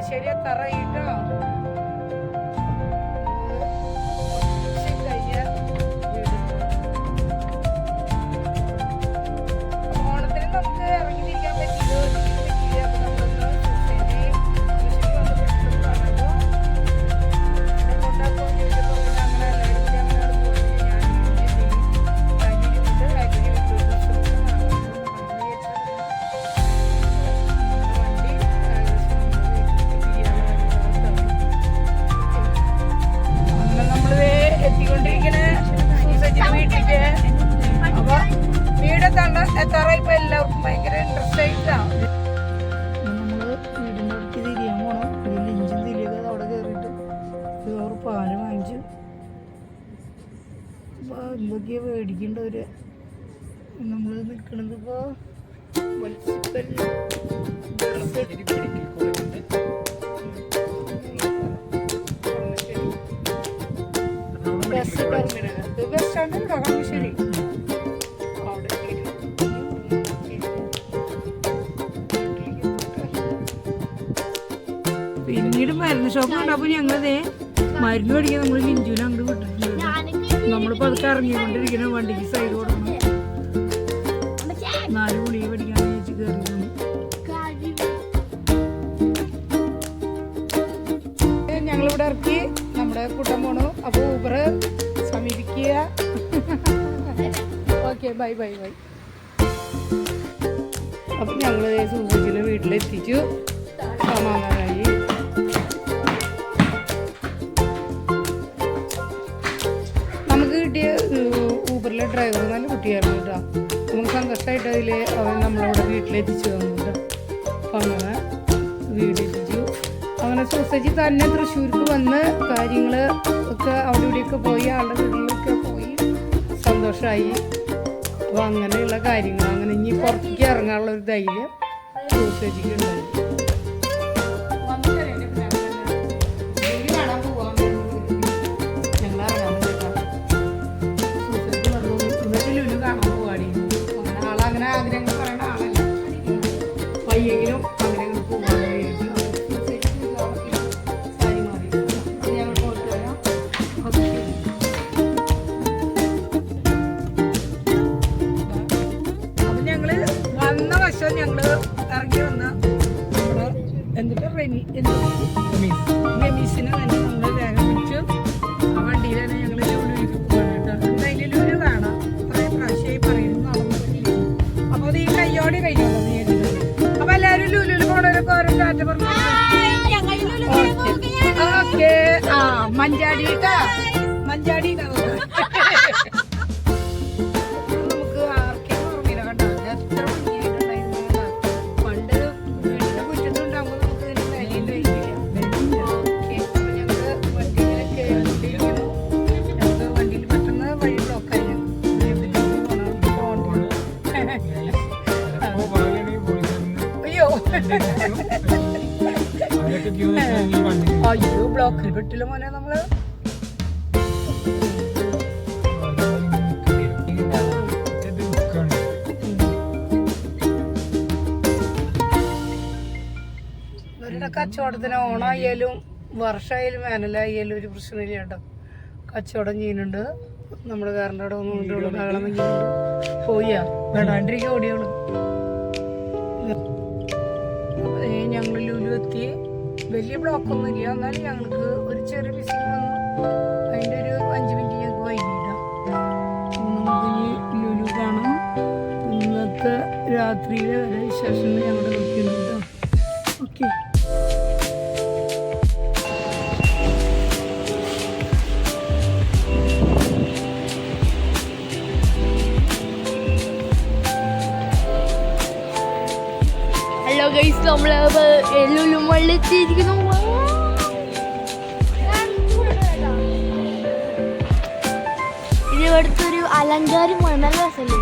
കളമശ്ശേരി എത്താറായിട്ടോ. ഓണത്തിന് നമുക്ക് ഇറങ്ങിയിരിക്കാൻ പറ്റിയത് എത്താറായിപ്പോ എല്ലാവർക്കും ഭയങ്കര ഇൻട്രസ്റ്റ് ആയിട്ടാണ്. നമ്മള് വീടിൻ്റെ അടുത്ത് തിരിയാൻ പോണം. ഇതിൽ ഇഞ്ചും തിരിയൊക്കെ അവിടെ കയറിയിട്ട് ഒരു പാല് വാങ്ങിച്ചു. അപ്പോൾ എന്തൊക്കെയാ മേടിക്കേണ്ടവര്. നമ്മൾ നിൽക്കണത് ഇപ്പോൾ മുനിസിപ്പൽ ബസ് സ്റ്റാൻഡ് കളമശ്ശേരി. പിന്നീട് മരുന്ന് ഷോപ്പ് കണ്ടപ്പോൾ ഞങ്ങളതേ മരുന്ന് മേടിക്കാൻ നമ്മൾ ലിഞ്ചുവിനെ അങ്ങോട്ട് വിട്ടിട്ടുണ്ട്. നമ്മളിപ്പോൾ അതൊക്കെ ഇറങ്ങിക്കൊണ്ടിരിക്കുന്ന വണ്ടിക്ക് സൈഡ് കൊടുക്കണം. 4 ഗുളിക മേടിക്കാൻ വെച്ച് കയറിയാണ്. ഞങ്ങളിവിടെ ഇറക്കി നമ്മുടെ കൂട്ടം പോണു. അപ്പോൾ ഊബർ സമീപിക്കുക. Okay, bye bye bye. അപ്പം ഞങ്ങൾ സൂസച്ചിനെ വീട്ടിലെത്തിച്ചു. സമാധാനമായി. നമുക്ക് കിട്ടിയ ഊബറിലെ ഡ്രൈവർ നല്ല കുട്ടിയായിരുന്നു കേട്ടോ. നമുക്ക് സന്തോഷമായിട്ട് അതിൽ അവൻ നമ്മളവിടെ വീട്ടിലെത്തിച്ചു തന്നു കേട്ടോ. അപ്പം അങ്ങനെ വീടെത്തിച്ചു. അങ്ങനെ സൂസച്ചി തന്നെ തൃശ്ശൂർക്ക് വന്ന് കാര്യങ്ങൾ ഒക്കെ അവിടെ ഇവിടെയൊക്കെ പോയി ആളുടെ വീട്ടിലൊക്കെ പോയി സന്തോഷമായി. അപ്പോൾ അങ്ങനെയുള്ള കാര്യങ്ങൾ അങ്ങനെ ഇനി പുറത്തേക്ക് ഇറങ്ങാനുള്ള ഒരു ധൈര്യം സൂസച്ചിക്ക് ഉണ്ടായി. അങ്ങനെ ആഗ്രഹങ്ങൾ പറയുന്ന ആളല്ല. വയ്യെങ്കിലും ആഗ്രഹങ്ങൾ പോകാൻ അപ്പൊ ഞങ്ങള് വന്ന വശം ഞങ്ങള് ഇറങ്ങി വന്ന എന്നിട്ട് റമീസിനെ തന്നെ നമ്മള് വേഗം പിടിച്ചു. ആ വണ്ടിയിൽ തന്നെ ഞങ്ങള് ലുലുവിലേക്ക് പോകാൻ കേട്ടോ. എന്തായാലും ലുലു കാണാം. കുറേ പ്രാവശ്യമായി പറയുന്നു നടന്നിട്ടില്ല. അപ്പൊ അത് ഈ കയ്യോടെ കഴിഞ്ഞോളൂ. അപ്പൊ എല്ലാരും ലുലുവിൽ പോണവരൊക്കെ ഓരോ ടാറ്റ പറഞ്ഞു. ഓക്കെ. ആ മഞ്ചാടി മഞ്ചാടി നമുക്ക് ആർക്കും ഓർമ്മയില്ല കേട്ടോ. എത്ര ഭംഗിയായിട്ടുണ്ടായിരുന്നു. പണ്ട് വീടിന്റെ മുറ്റത്തുണ്ടാകുമ്പോൾ നമുക്ക് ഇതിന് വിലയുണ്ടായില്ല. ഓക്കെ. അപ്പൊ ഞങ്ങള് വണ്ടിയിലെ കയറിയിരിക്കുന്നു. ഞങ്ങൾക്ക് വണ്ടിയിൽ പെട്ടെന്ന് വഴി ബ്ലോക്കായി. അയ്യോ അയ്യോ ബ്ലോക്കിൽ പെട്ടില്ല മോനെ. നമ്മള് ഇവരുടെ കച്ചവടത്തിന് ഓണായാലും വർഷമായാലും വേനലായാലും ഒരു പ്രശ്നമില്ല കേട്ടോ. കച്ചവടം ചെയ്യുന്നുണ്ട്. നമ്മുടെ കാറിൻ്റെ അവിടെ ഒന്നും ബഹളം ചെയ്യുന്നുണ്ട്. പോയാ വേണ്ടാണ്ടിരിക്കുക ഓടിയോളൂ. ഞങ്ങൾ ലുലു എത്തി. വലിയ ബ്ലോക്കൊന്നും ഇല്ല. എന്നാലും ഞങ്ങൾക്ക് ഒരു ചെറിയ വിസിറ്റ് വന്നു. അതിൻ്റെ ഒരു 5 മിനിറ്റ് ഞങ്ങൾക്ക് വൈകിട്ടാണ്. നമുക്ക് ഇനി ലുലു കാണാം. ഇന്നത്തെ രാത്രിയിലെ വരെ വിശേഷങ്ങൾ ഞങ്ങളുടെ നോക്കിയുണ്ട് കേട്ടോ. ഓക്കെ. ഹലോ ഗൈസ്, നമ്മള് ലുലു മള്ളിച്ചിരിക്കുന്നു. ഇത് ഇവിടുത്തെ ഒരു അലങ്കാരമാണ്. നല്ല രസമല്ലേ?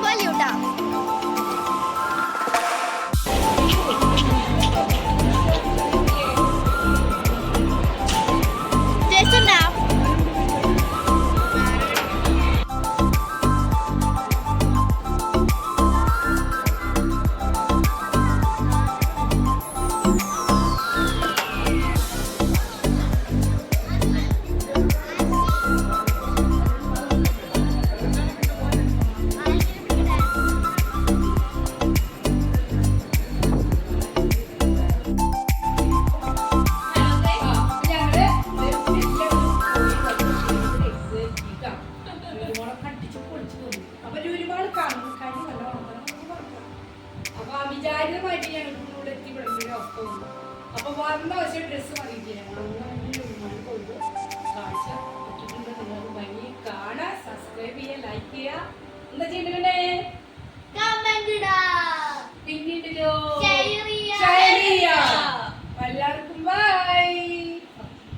പൊലിയൂട്ടാ. ടേസ്റ്റ് ഉണ്ടാ? വിചാരിതമായിട്ട് ഞങ്ങൾക്ക് ഇവിടെ എത്തിപ്പെടുന്ന അവസ്ഥ വന്നു. അപ്പൊ വന്ന പക്ഷേ ഡ്രസ്സ് മാറിയിട്ടില്ല. കാഴ്ച പറ്റിട്ടുണ്ട്. നിങ്ങൾക്ക് ഭംഗി കാണാൻ സബ്സ്ക്രൈബ് ചെയ്യുക, ലൈക്ക് ചെയ്യുക, എന്താ ചെയ്യണ്ടേ? കമന്റ് ഇടാ.